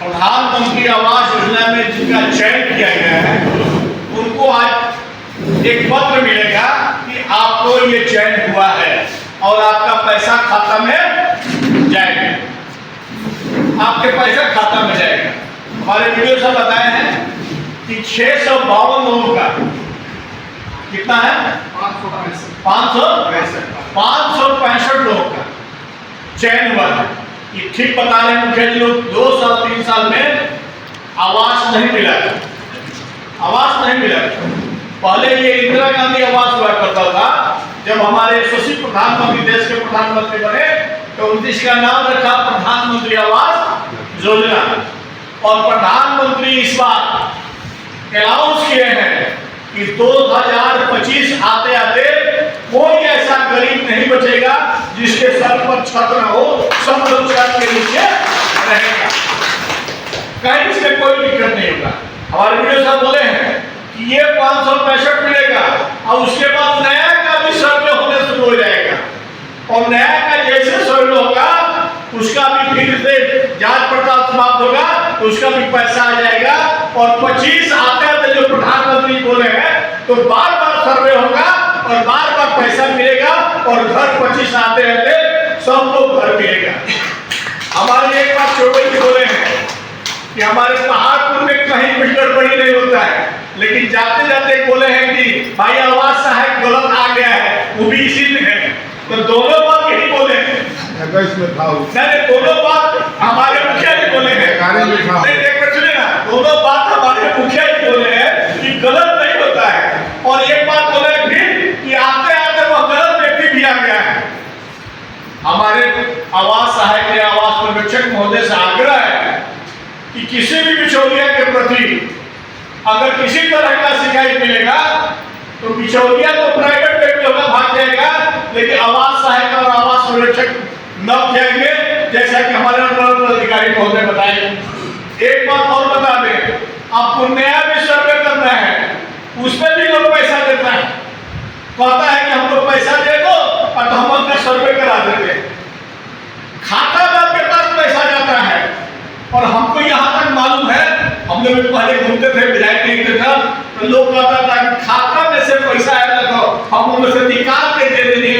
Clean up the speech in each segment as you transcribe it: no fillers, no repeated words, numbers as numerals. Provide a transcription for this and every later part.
प्रधानमंत्री आवास योजना में जिनका चयन किया गया है उनको आज एक पत्र मिलेगा कि आपको ये चयन हुआ है और आपका पैसा खाता में जाएगा, आपके पैसा खाता में जाएगा। हमारे वीडियो से बताए हैं कि 652 लोगों का कितना है, 565 लोगों का चयन हुआ है। ये ठीक बता रहे हैं मुखिया जी लोग, 2 साल 3 साल में आवास नहीं मिला, आवास नहीं मिला। पहले ये इंदिरा गांधी आवास हुआ करता था, जब हमारे यशस्वी प्रधानमंत्री देश के प्रधानमंत्री बने तो उनकी इसका नाम रखा प्रधानमंत्री आवास योजना। और प्रधानमंत्री इस बार अनाउंस किए हैं कि 2025 आते आते कोई ऐसा गरीब नहीं बचेगा जिसके सर पर छत न हो, सब लोग छत के नीचे रहेगा, कहीं इसमें कोई दिक्कत नहीं होगा। हमारे वीडियो साहब बोले हैं कि ये 565 मिलेगा और उसके बाद नया का भी सर्वे होने शुरू हो जाएगा, और नया का जैसे सर्वे होगा उसका भी फिर से जांच पड़ताल समाप्त होगा तो उसका भी पैसा आ जाएगा। और 25 आते आते जो प्रधानमंत्री बोले हैं तो बार बार सर्वे होगा और बार बार पैसा मिलेगा और घर 25 आते आते सब लोग घर मिलेगा। हमारे एक बात चौबे जी बोले हैं कि हमारे पहाड़पुर में कहीं भी गड़बड़ी नहीं होता है, लेकिन जाते जाते बोले हैं कि भाई आवास सहायक गलत आ गया है, वो भी इसी में है। तो दोनों बात यही बोले हैं, दोनों बात हमारे मुखिया जी बोले हैं, दोनों बात हमारे मुखिया जी बोले हैं कि गलत नहीं होता है। और एक बात बोले फिर कि आते आते वह गलत व्यक्ति भी आ गया है। हमारे आवास सहायक या आवास पर्यवेक्षक महोदय से आग्रह है कि किसी भी बिचौलिया के प्रति अगर किसी तरह का शिकायत मिलेगा तो बिचौलिया तो प्राइवेट व्यक्ति होगा, भाग जाएगा, लेकिन आवास सहायक और आवास पर्यवेक्षक न जाएंगे, जैसा कि हमारे अधिकारी महोदय बताए। एक बात और बता दें, आपको नया भी सर्वे करना है, उसमें भी लोग पैसा देता है, कहता है कि हमको पैसा दे दो और तो हम अपना सर्वे करा देते हैं। खाता में आपके पास पैसा जाता है और हमको यहाँ तक मालूम है, हम लोग पहले घूमते थे विधायक नहीं था तो लोग कहता था कि खाता में से पैसा आया तो हम उनमें से निकाल के दे देंगे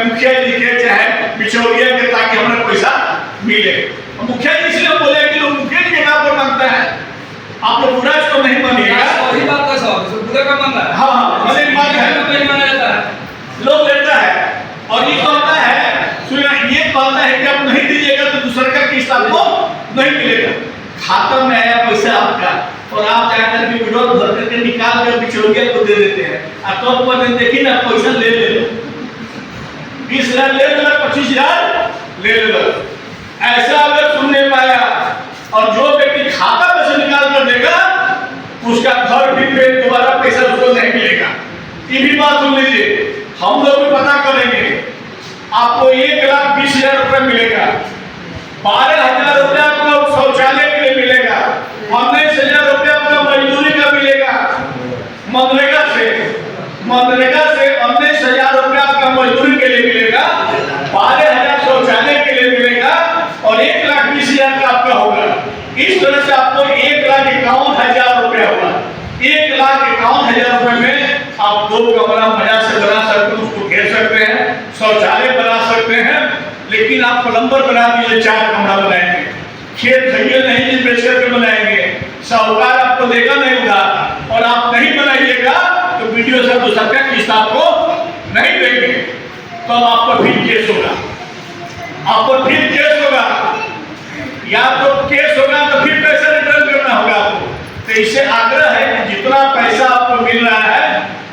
मुखिया जी के चाहे बिचौलिया के, ताकि हमें पैसा मिले। मुखिया जी इसलिए बोले कि लोग मुखिया जी के नाम पर मांगता है, आप लोग बुरा इसको नहीं मानिएगा, वही बात का सब बुरा का मानना है। हाँ भले बात है, नहीं माना जाता है, लोग लेता है और ये कहता है, सुनिए ये कहता है कि आप नहीं दीजिएगा तो दूसरे का किस्त आपको नहीं मिलेगा। खाता में आया पैसा आपका और आप जाकर के विरोध भर करके निकाल कर बिचौलिया को दे देते हैं। और तो पर देखिए ना पैसा ले लो, 20,000 ले लो, 25,000 ले लो, ऐसा अगर सुनने में आया और जो व्यक्ति खाता में से निकाल कर देगा उसका घर भी पे दोबारा पैसा उसको नहीं मिलेगा। ये भी बात सुन लीजिए, हम लोग भी पता करेंगे, आपको 1,20,000 रुपये मिलेगा, 12,000 रुपये आपको शौचालय के लिए मिलेगा, 19,000 रुपये आपको मजदूरी का मिलेगा, मनरेगा से 19,000 रुपये आपका मजदूरी के लिए मिलेगा, 12,000 शौचालय के लिए मिलेगा और 1,20,000 का आपका होगा। इस तरह से आपको 1,51,000 रुपये होगा। 1,51,000 रुपये में आप 2 कमरा मजा से बना सकते हैं, उसको घेर सकते हैं, शौचालय बना सकते हैं। लेकिन आप प्लम्बर बना दीजिए, 4 कमरा बनाएंगे, खेत खलिए नहीं जिस बेच करके बनाएंगे, साहूकार आपको देगा नहीं उधार, और आप नहीं बनाइएगा तो वीडियो से तो सबका किस्त आपको नहीं देंगे, तो आपको फिर केस होगा, आपको फिर केस होगा, या तो केस होगा तो फिर पैसा रिटर्न करना होगा आपको। तो इससे आग्रह है कि जितना पैसा आपको मिल रहा है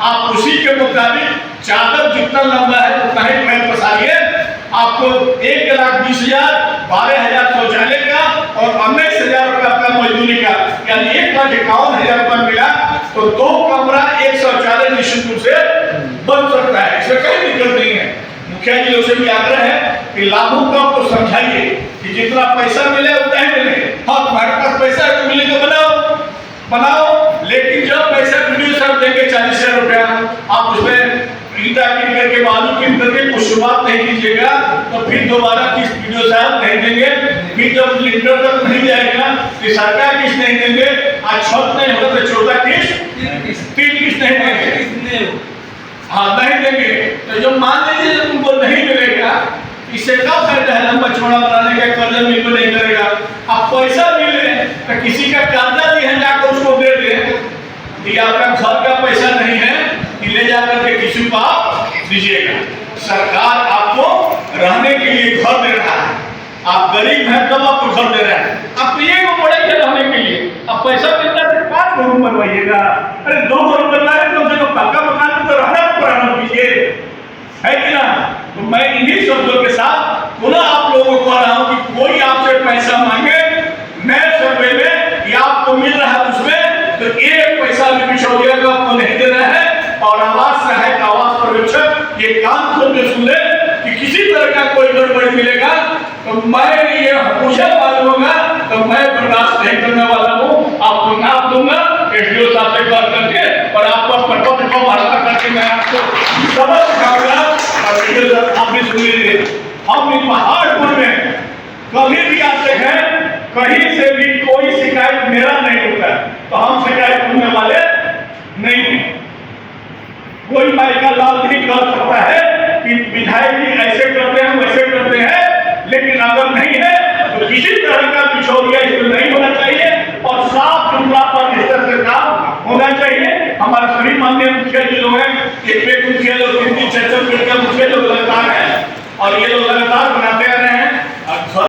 आप उसी के मुताबिक चादर जितना लंबा है उतना ही पैर पसारिए। आपको 1,20,000, 12,000 शौचालय का और 19,000 रुपये आपका मजदूरी का, यानी 1,51,000 रुपये मिला तो 2 कमरा 1 शौचालय निश्चित रूप से बन सकता है, इसमें कोई दिक्कत नहीं है। मुखिया जी लोग से भी आग्रह है कि लाभुक को समझाइए कि जितना पैसा मिले उतना ही मिले। हाँ तुम्हारे पास पैसा है तो मिले तो बनाओ, लेकिन जब पैसा वीडियो साहब देंगे 40,000 रुपया, आप उसमें ईटा किन करके बालू किन करके कुछ शुरुआत नहीं कीजिएगा तो फिर दोबारा किस वीडियो साहब नहीं देंगे, फिर जब लिंटर तक नहीं जाएगा कि सरकार किस्त नहीं देंगे, आज छत नहीं होगा तो चौथा किस्त, तीन किस्त नहीं देंगे। हाँ नहीं देंगे तो जो मान लीजिए जो तुमको नहीं मिलेगा, इससे क्या फायदा है लंबा चौड़ा बनाने का, कर्जा मिल नहीं करेगा। अब पैसा मिले तो किसी का कर्जा भी है जाकर उसको दे दे कि आपका घर का पैसा नहीं है कि ले जाकर के किसी को आप दीजिएगा। सरकार आपको रहने के लिए घर दे रहा है, आप गरीब हैं तब आपको घर दे रहा है, आप पिएगा पड़ेगा रहने के लिए। अब पैसा मिलता है 5 रूम बनवाइएगा, अरे 2 रूम बनवाए कम से कम पक्का मकान तो रहना पुराना कीजिए, है कि ना। तो मैं इन्हीं शब्दों के साथ पुनः आप लोगों को कह रहा हूँ कि कोई आपसे पैसा मांगे नए सर्वे में या आपको मिल रहा है उसमें, तो एक पैसा भी बिचौलिया का आपको नहीं देना है। और आवास सहायक, आवास पर्यवेक्षक ये काम खोल के सुन ले कि किसी तरह का कोई गड़बड़ी मिलेगा तो मैं ये मुझे मालूम होगा तो मैं बर्दाश्त नहीं करने वाला हूँ। आपको नाम दूंगा एसडीओ साहब से बात करके और आपको पटपट को वार्ता करके मैं आपको सबक सिखाऊंगा। और एसडीओ साहब आप भी सुन लीजिए, हम इस पहाड़पुर में कभी भी आते हैं, कहीं से भी कोई शिकायत मेरा नहीं होता, तो हम शिकायत करने वाले नहीं हैं। कोई माई का लाल नहीं कर सकता है कि विधायक जी ऐसे करते हैं वैसे करते हैं, लेकिन अगर नहीं है तो किसी तरह का बिचौलिया इसमें नहीं होना चाहिए और साफ सुथरा पर स्तर से काम होना चाहिए। हमारे सभी माननीय मुखिया जी लोग हैं, एक मुखिया लोग 3-3-4-4 मुखिया लोग लगातार हैं और ये लोग